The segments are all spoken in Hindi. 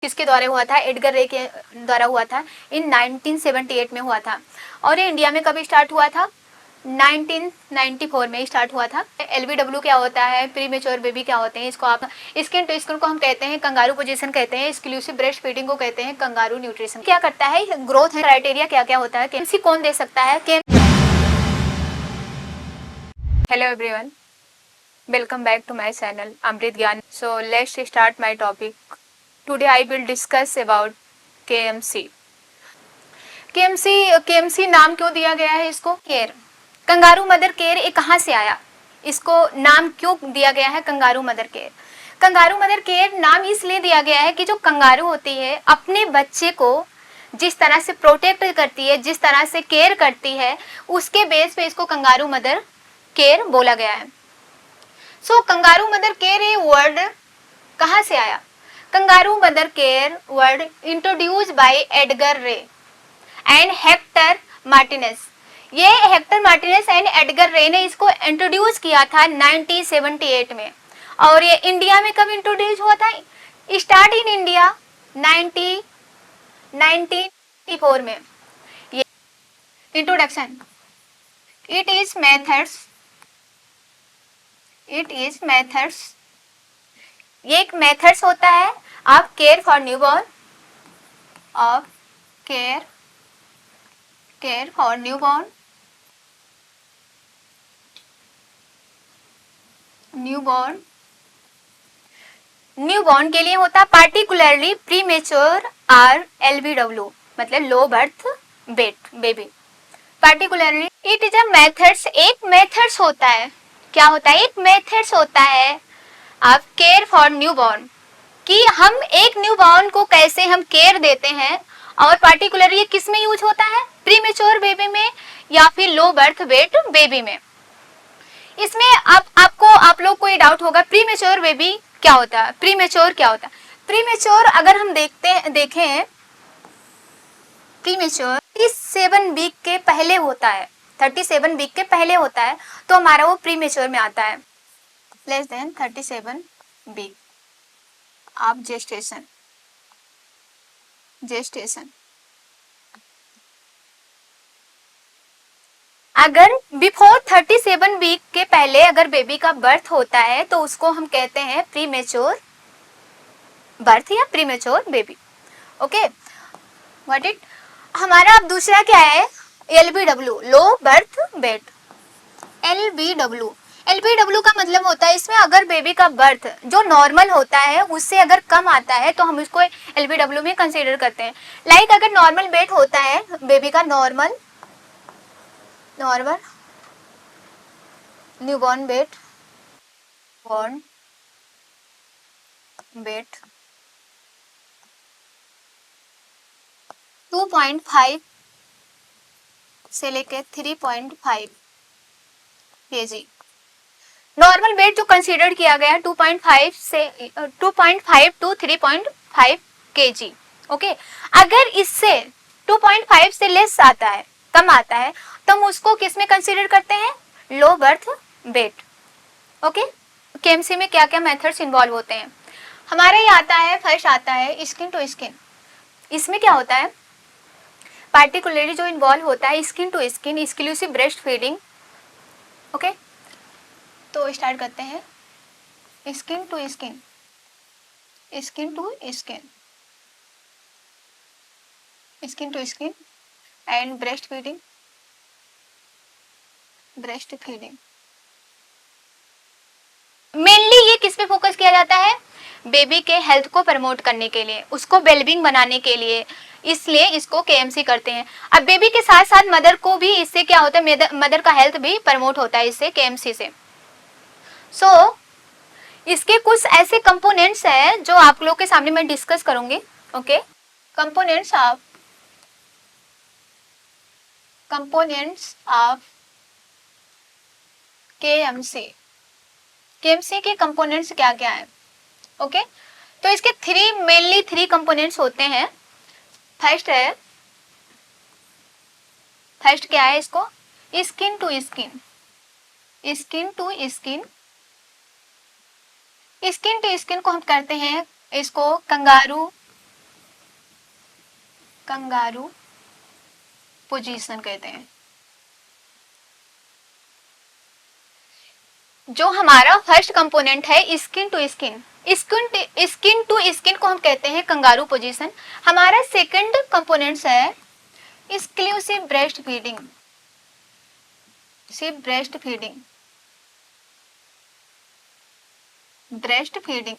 किसके द्वारा हुआ था? एडगर रे के द्वारा हुआ था, इन 1978 में हुआ था। और ये इंडिया में कभी स्टार्ट हुआ था? 1994 में स्टार्ट हुआ था। LBW क्या होता है? प्री मेच्योर बेबी क्या होते हैं? इसको आप स्किन टू स्किन को हम कहते हैं कंगारू पोजीशन कहते हैं, एक्सक्लूसिव ब्रेस्ट फीडिंग को कहते हैं कंगारू न्यूट्रिशन। क्या करता है? ग्रोथ है, क्राइटेरिया क्या क्या होता है, केएमसी कौन दे सकता है? Hello everyone, welcome back to my channel Amrit Gyan. So let's start my topic. Today I will discuss about KMC. KMC नाम क्यों दिया गया है इसको? केयर, कंगारू मदर केयर, ये कहाँ से आया? इसको नाम क्यों दिया गया है kangaroo mother care? Kangaroo mother care नाम इसलिए दिया गया है कि जो कंगारू होती है अपने बच्चे को जिस तरह से प्रोटेक्ट करती है, जिस तरह से केयर करती है, उसके बेस पे इसको कंगारू मदर केयर बोला गया है। सो कंगारू मदर केयर ये वर्ड कहाँ से आया? Kangaroo mother care word introduce by Edgar रे एंड हेक्टर मार्टिनेस। ये हेक्टर मार्टिनेस एंड एडगर रे ने इसको इंट्रोड्यूस किया था 1978 में। और ये इंडिया में कब इंट्रोड्यूस हुआ था? स्टार्ट इन इंडिया 1994 में। ये इंट्रोडक्शन, इट इज मेथड्स, ये एक मेथड्स होता है of care for newborn, of care for newborn के लिए होता है पार्टिकुलरली प्रीमेच्योर और LBW मतलब low birth baby. Particularly it is a methods, एक मेथड्स होता है। क्या होता है? एक मेथड्स होता है आप केयर फॉर न्यूबॉर्न, कि हम एक न्यूबॉर्न को कैसे हम केयर देते हैं। और पार्टिकुलर ये किस में यूज होता है? प्रीमेच्योर बेबी में या फिर लो बर्थ वेट बेबी में। इसमें आप लोग को ये डाउट होगा प्रीमेच्योर बेबी क्या होता है, प्रीमेच्योर क्या होता है? प्रीमेच्योर अगर हम देखें प्रीमेच्योर 37 वीक के पहले होता है, 37 वीक के पहले होता है, तो हमारा वो प्रीमेच्योर में आता है। Less than 37 week of gestation. अगर बिफोर 37 वीक के पहले अगर बेबी का बर्थ होता है तो उसको हम कहते हैं प्रीमेच्योर बर्थ या premature baby. Okay, what it हमारा अब दूसरा क्या है? LBW, लो बर्थ वेट। LBW का मतलब होता है इसमें अगर बेबी का बर्थ जो नॉर्मल होता है उससे अगर कम आता है तो हम उसको LBW में कंसीडर करते हैं। लाइक अगर नॉर्मल वेट होता है बेबी का, नॉर्मल न्यूबॉर्न वेट 2.5 से लेकर 3.5 kg। नॉर्मल वेट जो कंसीडर किया गया है 2.5 टू 3.5 kg। ओके, अगर इससे 2.5 से लेस आता है, कम आता है, तो हम उसको किस में कंसीडर करते हैं? लो बर्थ वेट। ओके, केएमसी में क्या क्या मेथड्स इन्वॉल्व होते हैं? हमारे ये आता है, फर्स्ट आता है स्किन टू स्किन। इसमें क्या होता है? पार्टिकुलरली जो इन्वॉल्व होता है skin to skin, exclusive breast feeding. Okay, तो स्टार्ट करते हैं skin to skin and breast feeding. Mainly ये किस पे फोकस किया जाता है? बेबी के हेल्थ को प्रमोट करने के लिए, उसको वेलबींग बनाने के लिए, इसलिए इसको केएमसी करते हैं। अब बेबी के साथ साथ मदर को भी इससे क्या होता है? मदर का हेल्थ भी प्रमोट होता है इससे, केएमसी से। सो इसके कुछ ऐसे कंपोनेंट्स हैं जो आप लोग के सामने मैं डिस्कस करूंगी। ओके, कंपोनेंट्स ऑफ केएमसी के कंपोनेंट्स क्या क्या है? ओके, तो इसके मेनली थ्री कंपोनेंट्स होते हैं। फर्स्ट क्या है इसको? स्किन टू स्किन को हम करते हैं इसको कंगारू कंगारू पोजीशन कहते हैं। जो हमारा फर्स्ट कंपोनेंट है skin to skin, skin to skin को हम कहते हैं कंगारू पोजीशन। हमारा सेकंड कंपोनेंट्स है exclusive breast feeding, breast feeding, breast feeding,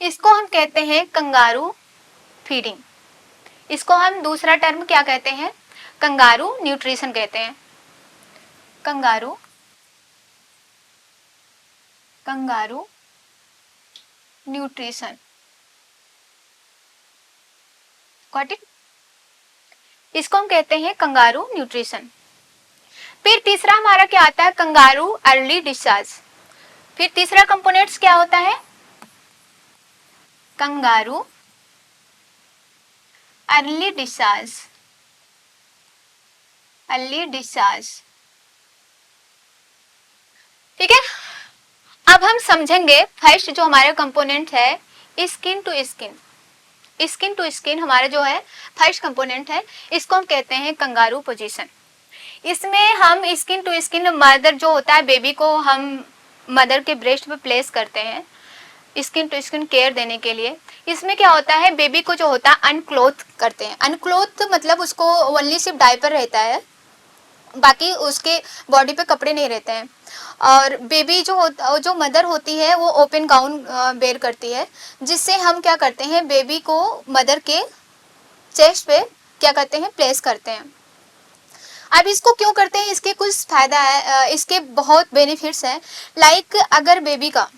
इसको हम कहते हैं कंगारू फीडिंग। इसको हम दूसरा टर्म क्या कहते हैं, कंगारू न्यूट्रिशन कहते हैं। Kangaroo nutrition, got it. इसको हम कहते हैं कंगारू न्यूट्रिशन। फिर तीसरा हमारा क्या आता है, कंगारू अर्ली डिस्चार्ज। फिर तीसरा कंपोनेंट्स क्या होता है, kangaroo early discharge, early discharge. ठीक है, अब हम समझेंगे फर्स्ट जो हमारे कंपोनेंट है skin to skin. Skin to skin हमारा जो है फर्स्ट कंपोनेंट है, इसको हम कहते हैं कंगारू पोजीशन। इसमें हम स्किन टू स्किन मदर जो होता है बेबी को हम मदर के ब्रेस्ट पे प्लेस करते हैं स्किन टू स्किन केयर देने के लिए। इसमें क्या होता है, बेबी को जो होता है अनक्लोथ करते हैं। अनक्लोथ मतलब उसको ओनली सिर्फ डायपर रहता है, बाकी उसके बॉडी पे कपड़े नहीं रहते हैं। और बेबी जो मदर होती है वो ओपन गाउन बेयर करती है, जिससे हम क्या करते हैं बेबी को मदर के चेस्ट पे क्या करते हैं, प्लेस करते हैं। अब इसको क्यों करते हैं, इसके कुछ फायदा है, इसके बहुत बेनिफिट्स हैं। लाइक अगर बेबी का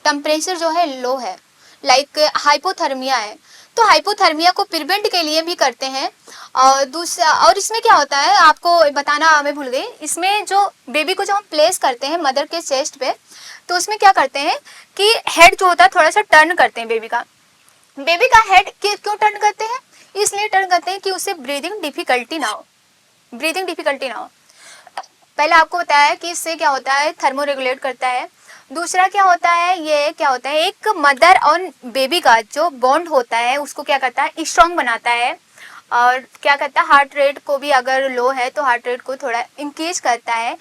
टेम्परेचर जो है लो है, लाइक हाइपोथर्मिया है, तो हाइपोथर्मिया को प्रिवेंट के लिए भी करते हैं। और दूसरा, और इसमें क्या होता है आपको बताना मैं भूल गई, इसमें जो बेबी को जब हम प्लेस करते हैं मदर के चेस्ट पे, तो उसमें क्या करते हैं कि हेड जो होता है थोड़ा सा टर्न करते हैं बेबी का। बेबी का हेड क्यों टर्न करते हैं, इसलिए टर्न करते हैं कि उसे ब्रीदिंग डिफिकल्टी ना हो, ब्रीदिंग डिफिकल्टी ना हो। पहले आपको बताया कि इससे क्या होता है, थर्मो रेगुलेट करता है। दूसरा क्या होता है, ये क्या होता है, एक मदर और बेबी का जो बॉन्ड होता है उसको क्या करता है, स्ट्रॉन्ग बनाता है। और क्या करता है, हार्ट रेट को भी अगर लो है तो हार्ट रेट को थोड़ा इंक्रीज करता है।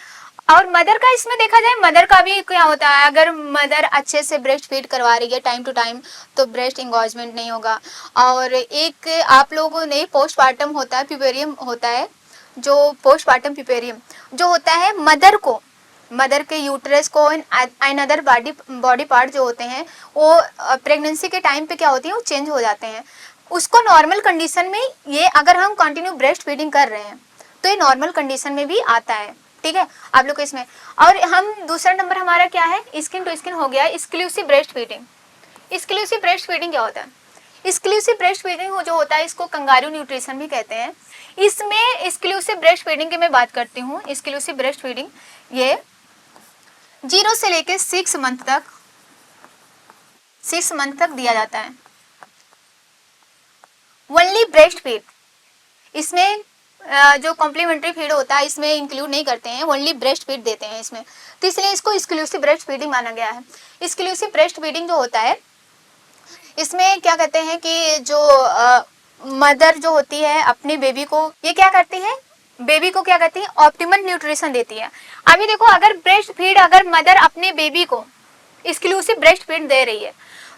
और मदर का इसमें देखा जाए, मदर का भी क्या होता है, अगर मदर अच्छे से ब्रेस्ट फीड करवा रही है टाइम टू टाइम तो ब्रेस्ट इंगॉजमेंट नहीं होगा। और एक आप लोगों ने पोस्टपार्टम होता है, प्यूपेरियम होता है, जो पोस्टपार्टम प्यूपेरियम जो होता है मदर के यूट्रस को एंड अदर बॉडी पार्ट जो होते हैं वो प्रेगनेंसी के टाइम पे क्या होती है, वो चेंज हो जाते हैं। उसको नॉर्मल कंडीशन में, ये अगर हम कंटिन्यू ब्रेस्ट फीडिंग कर रहे हैं तो ये नॉर्मल कंडीशन में भी आता है। ठीक है, आप लोग को इसमें। और हम दूसरा नंबर हमारा क्या है, स्किन टू स्किन हो गया exclusive breast feeding. Exclusive breast feeding क्या होता है, एक्सक्लूसिव ब्रेस्ट फीडिंग जो होता है इसको कंगारू न्यूट्रिशन भी कहते हैं। इसमें एक्सक्लूसिव ब्रेस्ट फीडिंग की मैं बात करती हूँ। एक्सक्लूसिव ब्रेस्ट फीडिंग ये 0 से लेकर 6 मंथ तक दिया जाता है। ओनली ब्रेस्ट फीड, इसमें जो कॉम्प्लीमेंट्री फीड होता है इसमें इंक्लूड नहीं करते हैं, ओनली ब्रेस्ट फीड देते हैं इसमें, तो इसलिए इसको एक्सक्लूसिव ब्रेस्ट फीडिंग माना गया है। एक्सक्लूसिव ब्रेस्ट फीडिंग जो होता है इसमें क्या कहते हैं कि जो मदर जो होती है अपने बेबी को ये क्या करती है, बेबी को क्या करती है, ऑप्टिमल न्यूट्रिशन देती है। अभी देखो, अगर ब्रेस्ट फीड, अगर मदर अपने बेबी को एक्सक्लूसिव ब्रेस्ट फीड दे रही है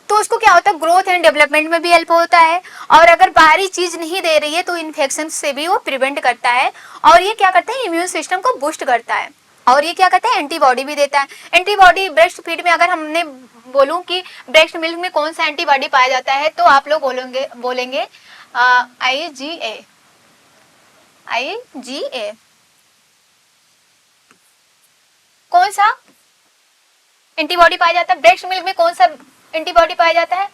तो उसको क्या होता है, ग्रोथ एंड डेवलपमेंट में भी हेल्प होता है। और अगर बाहरी चीज नहीं दे रही है तो इन्फेक्शन से भी वो प्रिवेंट करता है। और ये क्या करता है, इम्यून सिस्टम को बूस्ट करता है। और ये क्या करता है, एंटीबॉडी भी देता है। एंटीबॉडी ब्रेस्ट फीड में, अगर हमने बोलूं कि ब्रेस्ट मिल्क में कौन सा एंटीबॉडी पाया जाता है तो आप लोग बोलेंगे IgA। कौन सा एंटीबॉडी पाया जाता है ब्रेस्ट मिल्क में, कौन सा एंटीबॉडी पाया जाता है,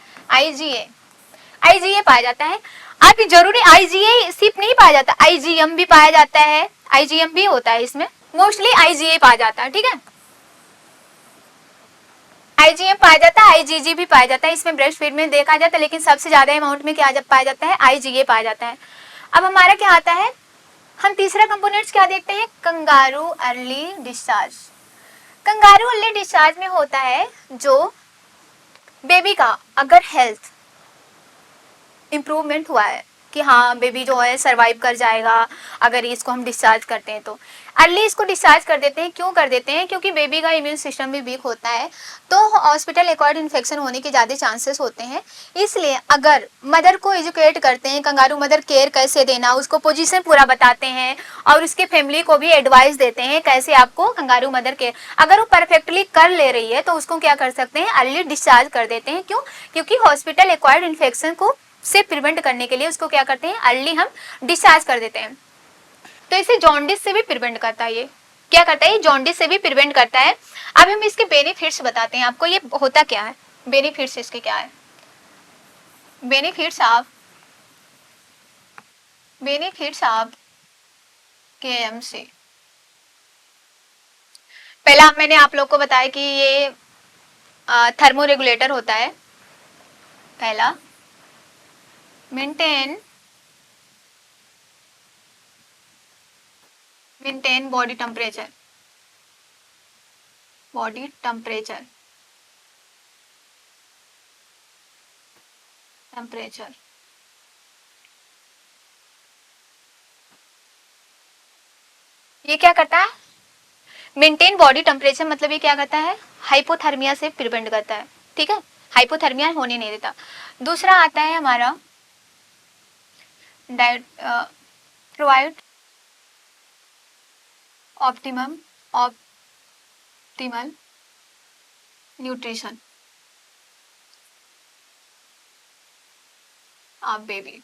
IgA पाया जाता है। आप जरूरी IgA सिर्फ नहीं पाया जाता, IgM भी पाया जाता है, IgM भी होता है इसमें, मोस्टली IgA पाया जाता है। ठीक है, IgM पाया जाता है, IgG भी पाया जाता है, इसमें ब्रेस्ट फीड में देखा जाता है, लेकिन सबसे ज्यादा अमाउंट में क्या पाया जाता है, IgA पाया जाता है। अब हमारा क्या आता है, हम तीसरा कंपोनेंट्स क्या देखते हैं, kangaroo early discharge. Kangaroo early discharge में होता है जो बेबी का अगर हेल्थ इम्प्रूवमेंट हुआ है कि हाँ बेबी जो है सरवाइव कर जाएगा अगर इसको हम डिस्चार्ज करते हैं तो। अर्ली इसको डिस्चार्ज कर देते हैं, क्यों कर देते हैं? क्योंकि बेबी का इम्यून सिस्टम भी वीक होता है तो हॉस्पिटल एक्वायर्ड इन्फेक्शन होने के ज़्यादा चांसेस होते हैं। इसलिए अगर मदर को एजुकेट करते हैं कंगारू मदर केयर कैसे देना, उसको पोजीशन पूरा बताते हैं और उसके फैमिली को भी एडवाइस देते हैं कैसे आपको कंगारू मदर केयर, अगर वो परफेक्टली कर ले रही है तो उसको क्या कर सकते हैं? अर्ली डिस्चार्ज कर देते हैं। क्यों? क्योंकि हॉस्पिटल एक्वायर्ड इन्फेक्शन को से प्रिवेंट करने के लिए उसको क्या करते हैं? अर्ली हम डिस्चार्ज कर देते हैं। तो इसे जॉन्डिस से भी प्रिवेंट करता है। ये क्या करता है? ये जॉन्डिस से भी प्रिवेंट करता है। अब हम इसके बेनिफिट्स बताते हैं आपको, ये होता क्या है, बेनिफिट्स इसके क्या है। Benefits of KMC। पहला मैंने आप लोग को बताया कि ये थर्मो रेगुलेटर होता है। पहला मेंटेन बॉडी टेम्परेचर, ये क्या करता है? मेंटेन बॉडी टेम्परेचर मतलब ये क्या करता है? हाइपोथर्मिया से प्रिवेंट करता है। ठीक है, हाइपोथर्मिया होने नहीं देता। दूसरा आता है हमारा provide optimal nutrition of baby.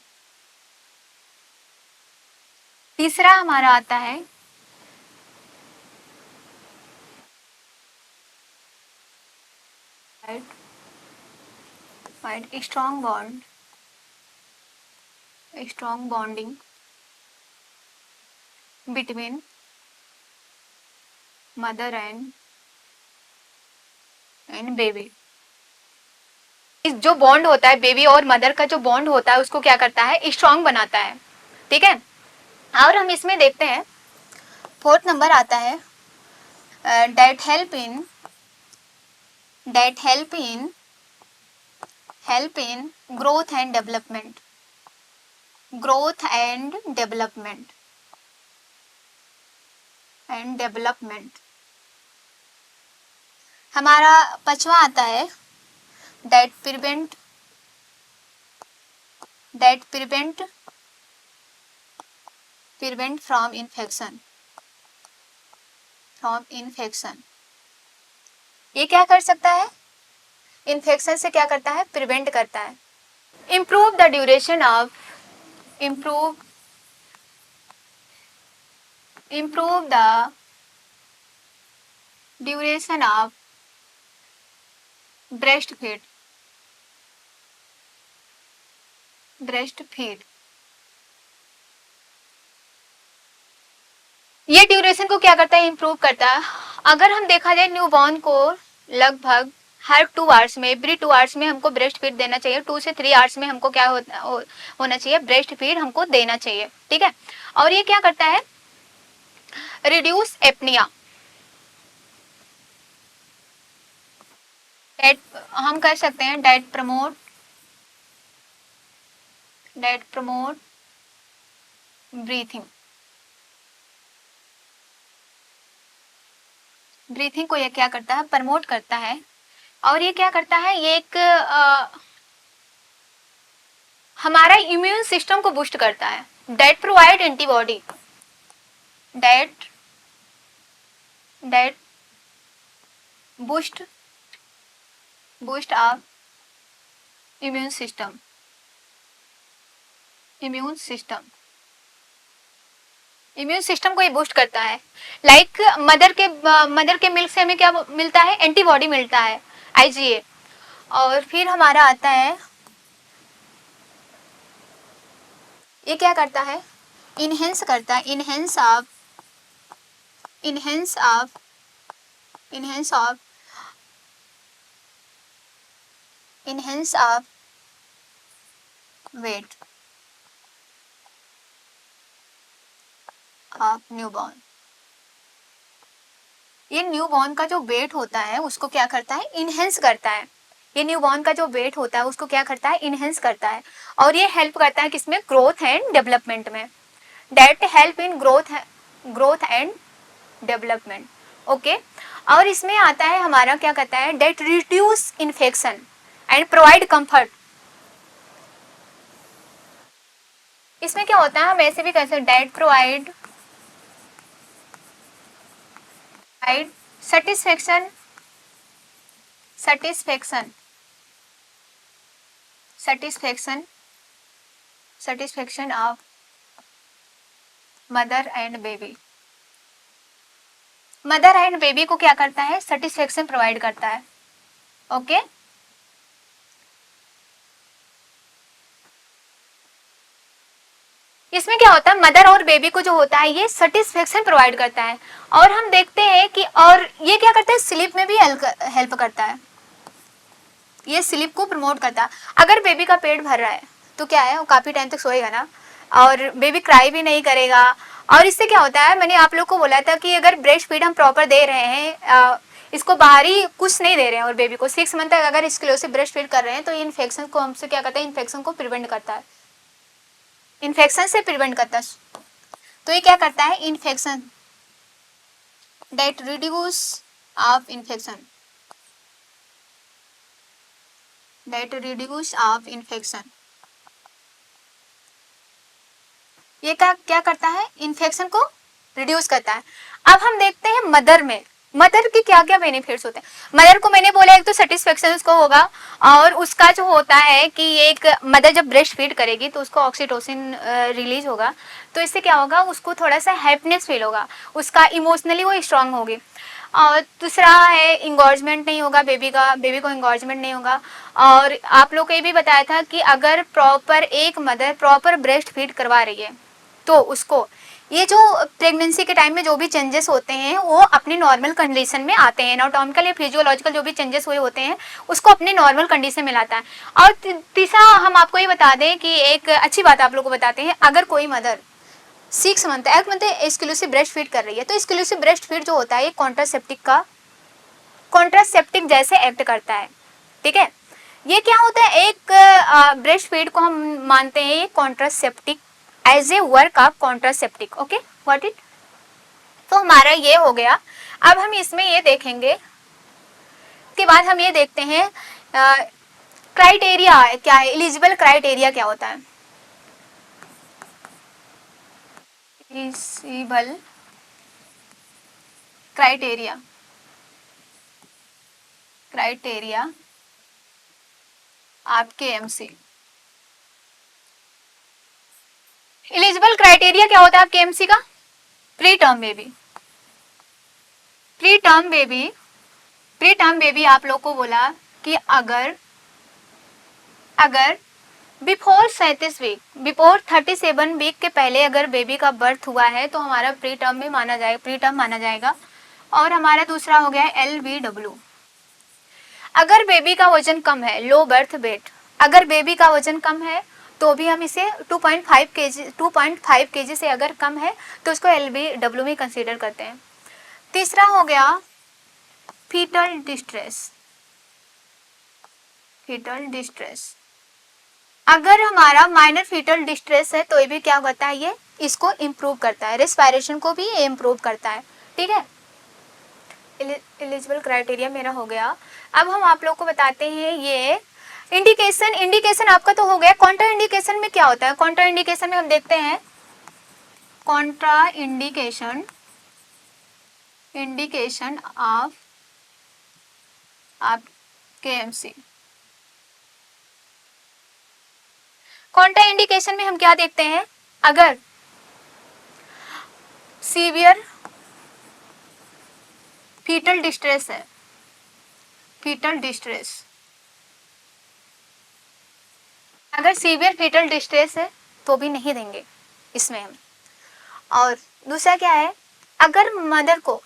तीसरा हमारा आता है strong bonding between mother and baby. जो बॉन्ड होता है बेबी और मदर का, जो बॉन्ड होता है उसको क्या करता है? स्ट्रॉन्ग बनाता है। ठीक है, और हम इसमें देखते हैं फोर्थ नंबर आता है that help in growth and development। हमारा पांचवा आता है that prevent from infection। ये क्या कर सकता है? इन्फेक्शन से क्या करता है? प्रिवेंट करता है। improve the duration of breastfeed। ये ड्यूरेशन को क्या करता है? इम्प्रूव करता है। अगर हम देखा जाए न्यूबॉर्न को लगभग हर 2 आवर्स में, एवरी 2 आवर्स में हमको ब्रेस्ट फीड देना चाहिए। 2 से 3 आवर्स में हमको क्या होना चाहिए? ब्रेस्ट फीड हमको देना चाहिए। ठीक है, और ये क्या करता है? Reduce apnoea. हम कर सकते हैं डाइट प्रमोट ब्रीथिंग को ये क्या करता है? प्रमोट करता है। और ये क्या करता है? ये एक हमारा इम्यून सिस्टम को बूस्ट करता है। That provide antibody, that boost of immune system. Immune system को ये बूस्ट करता है। लाइक मदर के मिल्क से हमें क्या मिलता है? एंटीबॉडी मिलता है, IgA। और फिर हमारा आता है, ये क्या करता है? इनहेंस करता है। Enhance of weight of newborn. ये न्यूबॉर्न का जो वेट होता है उसको क्या करता है? इनहेंस करता है। ये न्यूबॉर्न का जो वेट होता है उसको क्या करता है, इनहेंस करता है, और ये हेल्प करता है किसमें, ग्रोथ एंड डेवलपमेंट में, that help in growth and development. Okay, और इसमें आता है हमारा क्या कहता है, that reduce infection and provide comfort. इसमें क्या होता है, हम ऐसे भी कह सकते हैं, that provide satisfaction satisfaction satisfaction satisfaction of mother and baby. Mother and baby को क्या करता है, सेटिस्फेक्शन प्रोवाइड करता है। ओके, इसमें क्या होता है, मदर और बेबी को जो होता है ये सेटिस्फेक्शन प्रोवाइड करता है, और हम देखते हैं कि और ये क्या करता है, स्लीप में भी हेल्प करता है, ये स्लीप को प्रमोट करता है। अगर बेबी का पेट भर रहा है तो क्या है, वो काफी टाइम तक सोएगा ना, और बेबी क्राई भी नहीं करेगा। और इससे क्या होता है, मैंने आप लोग को बोला था कि अगर ब्रेस्ट फीड हम प्रॉपर दे रहे हैं, इसको बाहरी कुछ नहीं दे रहे हैं, और बेबी को 6 मंथ तक अगर एक्सक्लूसिव ब्रेस्ट फीड कर रहे हैं, तो ये इन्फेक्शन को हमसे क्या करता है, इन्फेक्शन को प्रिवेंट करता है, इन्फेक्शन से प्रिवेंट करता है। तो ये क्या करता है, infection, that reduce of infection, that reduce of infection, ये क्या करता है, इन्फेक्शन को रिड्यूस करता है। अब हम देखते हैं मदर में, मदर के क्या क्या बेनिफिट्स होते हैं। मदर को मैंने बोला एक तो सेटिस्फेक्शन उसको होगा, और उसका जो होता है कि एक मदर जब ब्रेस्ट फीड करेगी तो उसको ऑक्सीटोसिन रिलीज होगा, तो इससे क्या होगा, उसको थोड़ा सा हैप्पीनेस फील होगा, उसका इमोशनली वो स्ट्रांग होगी। और दूसरा है इंगॉर्जमेंट नहीं होगा बेबी का, बेबी को इंगॉर्जमेंट नहीं होगा। और आप लोग को ये भी बताया था कि अगर प्रॉपर एक मदर प्रॉपर ब्रेस्ट फीड करवा रही है तो उसको ये जो प्रेगनेंसी के टाइम में जो भी चेंजेस होते हैं वो अपनी नॉर्मल कंडीशन में आते हैं, एनाटॉमिकल या फिजियोलॉजिकल जो भी चेंजेस हुए होते हैं उसको अपने नॉर्मल कंडीशन में लाता है। और तीसरा हम आपको ये बता दें कि एक अच्छी बात आप लोग को बताते हैं, अगर कोई mother 6 month exclusive breast feed कर रही है, तो एक्सक्लूसिव ब्रेस्ट फीड जो होता है ये कॉन्ट्रासेप्टिक जैसे एक्ट करता है। ठीक है, ये क्या होता है, एक ब्रेस्ट फीड को हम मानते हैं contraceptive, as a work of contraceptive. Okay, what it, तो हमारा ये हो गया। अब हम इसमें ये देखेंगे, के बाद हम ये देखते हैं क्राइटेरिया क्या है, एलिजिबल क्राइटेरिया क्या होता है। एलिजिबल क्राइटेरिया, क्राइटेरिया आपके एमसी, एलिजिबल क्राइटेरिया क्या होता है आपके एमसी का, pre term baby, pre term baby, pre term baby आप लोग को बोला कि अगर बिफोर 37 वीक, बिफोर 37 वीक के पहले अगर बेबी का बर्थ हुआ है तो हमारा प्री टर्म में माना जाएगा, प्री टर्म माना जाएगा। और हमारा दूसरा हो गया LBW, अगर बेबी का वजन कम है, लो बर्थ वेट, अगर बेबी का वजन कम है तो भी हम इसे 2.5 kg से अगर कम है तो उसको LBW में कंसीडर करते हैं। तीसरा हो गया फीटल डिस्ट्रेस, फीटल डिस्ट्रेस, अगर हमारा माइनर फीटल डिस्ट्रेस है तो ये भी क्या होता है, ये इसको इम्प्रूव करता है, रेस्पिरेशन को भी ये इम्प्रूव करता है। ठीक है, एलिजिबल क्राइटेरिया मेरा हो गया। अब हम आप लोग को बताते हैं ये इंडिकेशन, इंडिकेशन आपका तो हो गया। कॉन्ट्रा इंडिकेशन में क्या होता है, कॉन्ट्रा इंडिकेशन में हम देखते हैं Contra indication, indication of KMC, Contra indication में हम क्या देखते हैं, अगर सीवियर फीटल डिस्ट्रेस है, फीटल डिस्ट्रेस, अगर सीवियर फीटल डिस्ट्रेस है तो भी नहीं देंगे इसमें हम। और दूसरा क्या है, अगर मदर को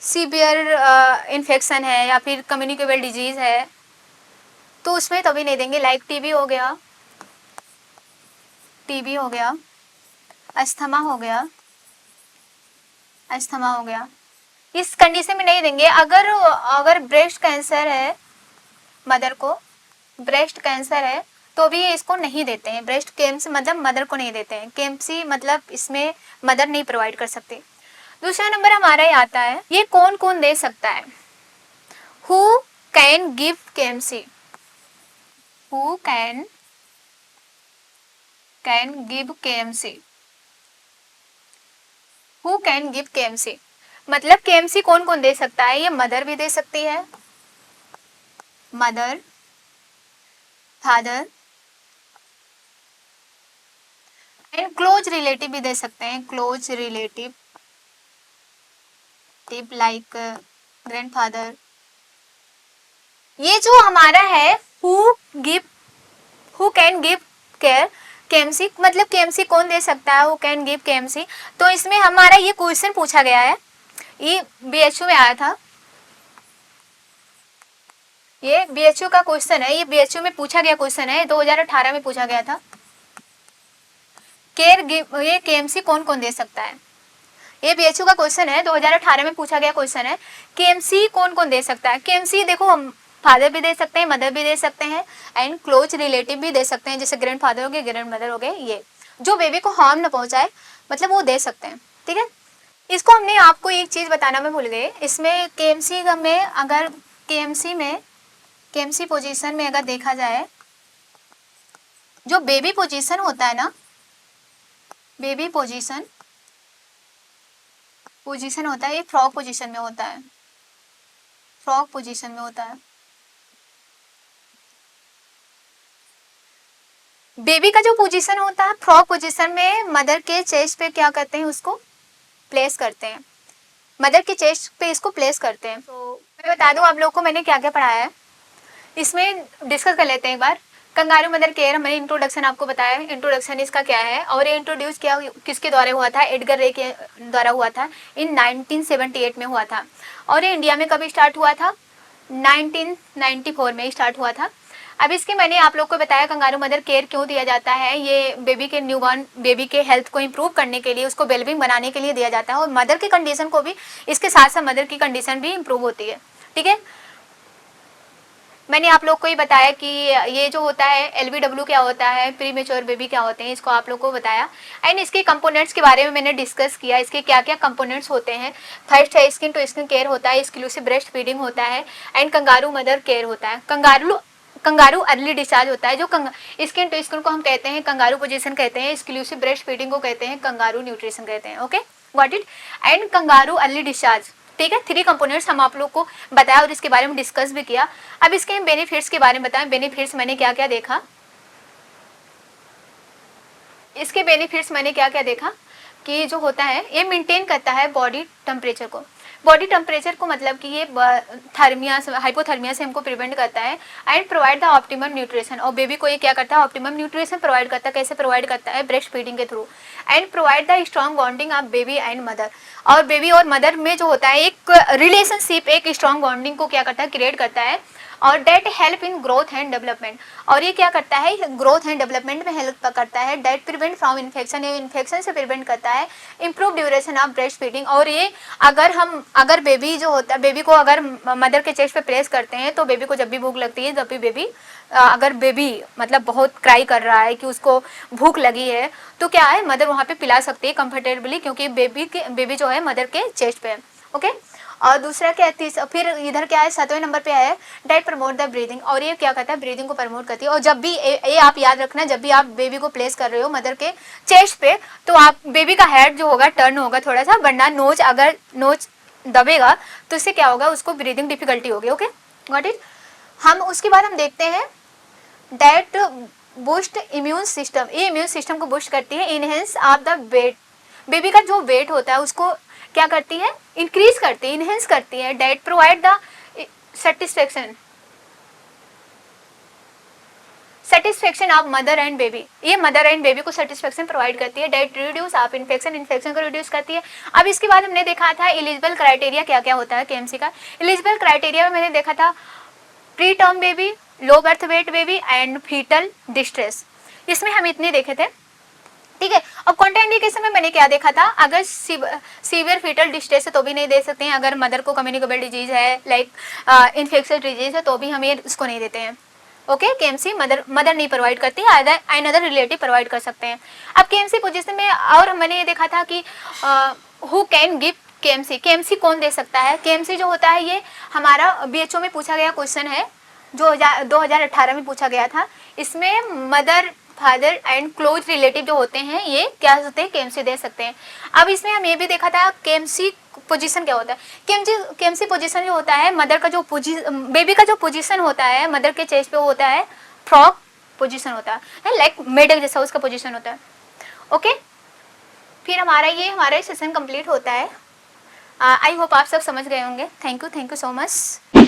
सीवियर इन्फेक्शन है या फिर कम्युनिकेबल डिजीज है तो उसमें तभी नहीं देंगे, लाइक टीबी हो गया, टीबी हो गया, अस्थमा हो गया, अस्थमा हो गया, इस कंडीशन में नहीं देंगे। अगर ब्रेस्ट कैंसर है, मदर को ब्रेस्ट कैंसर है तो भी इसको नहीं देते हैं, ब्रेस्ट केएमसी मतलब मदर को नहीं देते हैं, केएमसी मतलब इसमें मदर नहीं प्रोवाइड कर सकते। दूसरा नंबर हमारा ये आता है, ये कौन कौन दे सकता है, who can give KMC, who can give KMC, who can give KMC मतलब केएमसी कौन कौन दे सकता है, ये मदर भी दे सकती है, mother, father and close relative भी दे सकते हैं, क्लोज रिलेटिव लाइक ग्रैंडफादर। ये जो हमारा है who can give care KMC मतलब केएमसी कौन दे सकता है, हु कैन गिव केएमसी, तो इसमें हमारा ये क्वेश्चन पूछा गया है, ये बीएचयू में आया था, ये बीएचयू का क्वेश्चन है, ये बीएचयू में पूछा गया क्वेश्चन है, 2018 में पूछा गया था, केयर गिव ये केएमसी कौन कौन दे सकता है, ये बीएचयू का क्वेश्चन है, 2018 में पूछा गया क्वेश्चन है, केएमसी कौन कौन दे सकता है। केएमसी देखो हम फादर भी दे सकते हैं, मदर भी दे सकते हैं एंड क्लोज रिलेटिव भी दे सकते हैं, जैसे ग्रैंड फादर हो गए, ग्रैंड मदर हो गए, ये जो बेबी को हार्म ना पहुंचाए मतलब वो दे सकते हैं, ठीक है। इसको हमने आपको एक चीज बताना मैं भूल गई, इसमें केएमसी में अगर केएमसी पोजीशन में अगर देखा जाए, जो बेबी पोजीशन होता है ना, बेबी पोजीशन होता है, ये फ्रॉग पोजीशन में होता है, फ्रॉग पोजीशन में होता है। बेबी का जो पोजीशन होता है फ्रॉग पोजीशन में, मदर के चेस्ट पे क्या करते हैं, उसको प्लेस करते हैं, मदर के चेस्ट पे इसको प्लेस करते हैं। तो मैं बता दूं आप लोगों को मैंने क्या क्या पढ़ाया है, इसमें डिस्कस कर लेते हैं एक बार। कंगारू मदर केयर मैंने इंट्रोडक्शन आपको बताया, इंट्रोडक्शन इसका क्या है, और ये इंट्रोड्यूस क्या किसके द्वारा हुआ था, एडगर रे के द्वारा हुआ था, इन 1978 में हुआ था, और ये इंडिया में कभी स्टार्ट हुआ था, 1994 में स्टार्ट हुआ था। अब इसके मैंने आप लोग को बताया कंगारू मदर केयर क्यों दिया जाता है, ये बेबी के न्यूबॉर्न बेबी के हेल्थ को इम्प्रूव करने के लिए, उसको वेलबींग बनाने के लिए दिया जाता है, और मदर की कंडीशन को भी, इसके साथ साथ मदर की कंडीशन भी इम्प्रूव होती है, ठीक है। मैंने आप लोग को ही बताया कि ये जो होता है एलबीडब्ल्यू क्या होता है, प्री मेच्योर बेबी क्या होते हैं, इसको आप लोग को बताया, एंड इसके कंपोनेंट्स के बारे में मैंने डिस्कस किया, इसके क्या क्या कंपोनेंट्स होते हैं। फर्स्ट है स्किन टू स्किन केयर होता है, एक्सक्लूसिव ब्रेस्ट फीडिंग होता है, एंड कंगारू मदर केयर होता है, कंगारू अर्ली डिस्चार्ज होता है, जो स्किन टू स्किन को हम कहते हैं कंगारू पोजीशन कहते हैं, एक्सक्लूसिव ब्रेस्ट फीडिंग को कहते हैं कंगारू न्यूट्रिशन कहते हैं, okay got it, and kangaroo early discharge, ठीक है। 3 कंपोनेंट्स हम आप लोग को बताया और इसके बारे में डिस्कस भी किया। अब इसके बेनिफिट्स के बारे में बताएं, बेनिफिट्स मैंने क्या क्या देखा, इसके बेनिफिट्स मैंने क्या क्या देखा कि जो होता है ये मेंटेन करता है बॉडी टेम्परेचर को, बॉडी टेम्परेचर को मतलब कि ये थर्मिया हाइपोथर्मिया से हमको प्रिवेंट करता है, and provide the optimum nutrition, और बेबी को ये क्या करता है, ऑप्टिमम न्यूट्रिशन प्रोवाइड करता है, कैसे प्रोवाइड करता है, ब्रेस्ट फीडिंग के through, and provide the strong bonding of baby and mother, और बेबी और मदर में जो होता है एक रिलेशनशिप, एक स्ट्रॉन्ग बॉन्डिंग को क्या करता है, क्रिएट करता है, और date help in growth and development, और ये क्या करता है, ग्रोथ एंड डेवलपमेंट में हेल्प करता है, डेट प्रिवेंट फ्रॉम इन्फेक्शन, ये इन्फेक्शन से प्रिवेंट करता है, improve duration of breast feeding, और ये अगर बेबी जो होता है, बेबी को अगर मदर के चेस्ट पे प्लेस करते हैं तो बेबी को जब भी भूख लगती है, जब भी बेबी अगर बेबी मतलब बहुत क्राई कर रहा है कि उसको भूख लगी है, तो क्या है मदर वहाँ पे पिला सकती है कंफर्टेबली, क्योंकि बेबी जो है मदर के चेस्ट पे है, ओके। और दूसरा क्या है, फिर इधर क्या है 7वें नंबर पे है डेट प्रमोट द ब्रीदिंग, और ये क्या करता है, ब्रीदिंग को प्रमोट करती है, और जब भी ये आप याद रखना, जब भी आप बेबी को प्लेस कर रहे हो मदर के चेस्ट पे, तो आप बेबी का हेड जो होगा टर्न होगा थोड़ा सा, वरना अगर नोज दबेगा तो इससे क्या होगा, उसको ब्रीदिंग डिफिकल्टी होगी, ओके गॉट इट। हम उसके बाद हम देखते हैं डेट बूस्ट इम्यून सिस्टम, ये इम्यून सिस्टम को बूस्ट करती है, enhance of the weight, baby का जो वेट होता है उसको क्या करती है, इंक्रीज करती है, इनहेंस करती है, that provide the satisfaction of mother and baby, ये मदर एंड बेबी को सेटिस्फेक्शन प्रोवाइड करती है, डेट रिड्यूस ऑफ इन्फेक्शन को रिड्यूस करती है। अब इसके बाद हमने देखा था एलिजिबल क्राइटेरिया क्या क्या होता है केएमसी का, एलिजिबल क्राइटेरिया में मैंने देखा था preterm baby, low birth weight baby and fetal distress, इसमें हम इतने देखे थे, ठीक है। और कॉन्ट्राइंडिकेशन में मैंने क्या देखा था, अगर सीवियर फीटल डिस्ट्रेस है तो भी नहीं दे सकते हैं, अगर मदर को कम्युनिकेबल डिजीज है लाइक इन्फेक्शियस डिजीज है तो भी हम ये इसको नहीं देते हैं। ओके, केएमसी मदर नहीं प्रोवाइड करती, अदर रिलेटिव प्रोवाइड कर सकते हैं। अब केएमसी पोजीशन में और मैंने ये देखा था कि who can give KMC, KMC कौन दे सकता है। केएमसी जो होता है ये हमारा बीएचओ में पूछा गया क्वेश्चन है, जो 2018 में पूछा गया था। इसमें mother father and close relative जो होते हैं ये क्या होते हैं, केएमसी दे सकते हैं। अब इसमें हम ये भी देखा था केएमसी पोजीशन क्या होता है। केएमसी पोजीशन जो होता है, मदर का जो बेबी का जो पोजीशन होता है मदर के चेस्ट पे होता है फ्रॉग पोजीशन होता है, लाइक मेडल जैसा उसका पोजीशन होता है। ओके, फिर हमारा सेशन कंप्लीट होता है। आई होप आप सब समझ गए होंगे। Thank you so much.